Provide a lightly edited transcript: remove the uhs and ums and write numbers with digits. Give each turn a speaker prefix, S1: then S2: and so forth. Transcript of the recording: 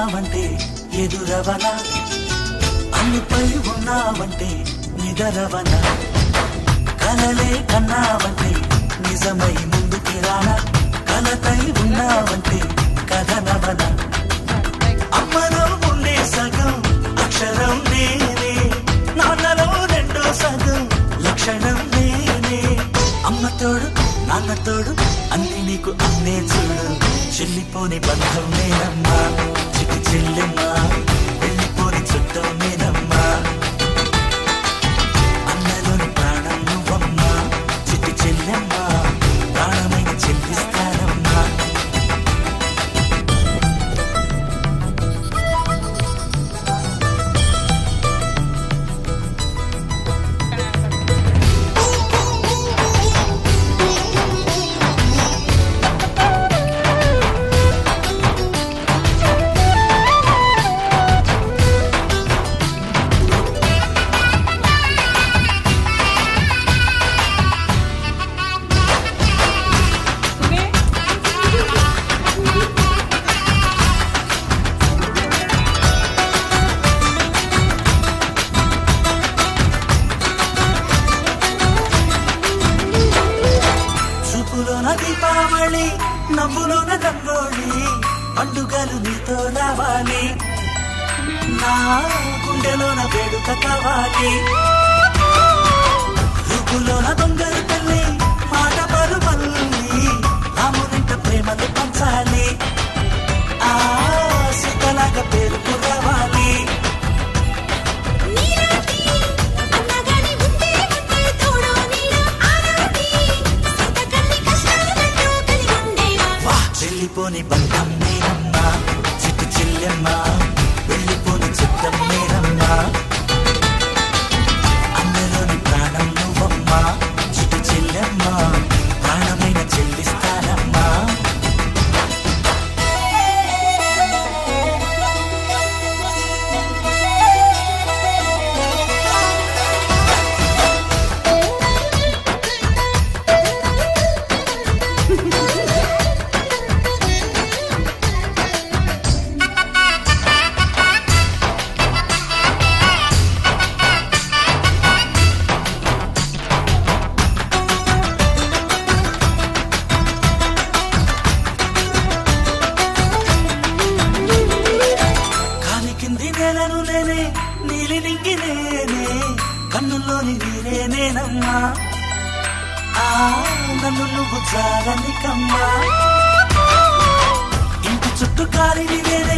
S1: ఉన్నావంటే ఎదురవనా, అన్నిపై ఉన్నావంటే నిదరవనా, కలలే కన్నావంటే నిజమై ముందుకి రానా, కలతై ఉన్నావంటే కథనవనా. అమ్మలో ఉండే సగం అక్షరం నేనే, నాన్నలో రెండో సగం లక్షణం నేనే. అమ్మతోడు నాన్నతోడు అన్ని నీకు అన్నే చూడు, చెల్లిపోని బంధం నేనమ్మా, చిట్టి చెల్లెమ్మా, వెళ్ళిపోని చుట్టం నేనమ్మా. అన్నలోని ప్రాణం నువ్వమ్మా, చిట్టి చెల్లెమ్మా, ప్రాణమైన చెల్లిస్తానమ్మా. చూపులోన దీపావళి, నవ్వులోన రంగోళి, పండుగలు నీతో రావాలి, నా గుండెలోన వేడుక కావాలి. రుపులోన దొంగలు తల్లి, మాట పరుమల్లి, రామునింట ప్రేమలు పంచాలి, ఆ సీతలాగా పేరుకు రావాలి. వెళ్ళిపోని బంధం నేనమ్మా, చిట్టి చెల్లెమ్మా, వెళ్ళిపోని చుట్టం నేనమ్మా. అన్నలోని ప్రాణం నువ్వమ్మా, చిట్టి చెల్లెమ్మా, ప్రాణమైన చెల్లిస్తానమ్మా. నేలను నేనే, నీలి నింగి నేనే, కన్నుల్లోని నీరే నేనమ్మా, ఆ నన్ను నువ్వు చాలని కమ్మా. ఇంటి చుట్టూ కాలిని నేనే,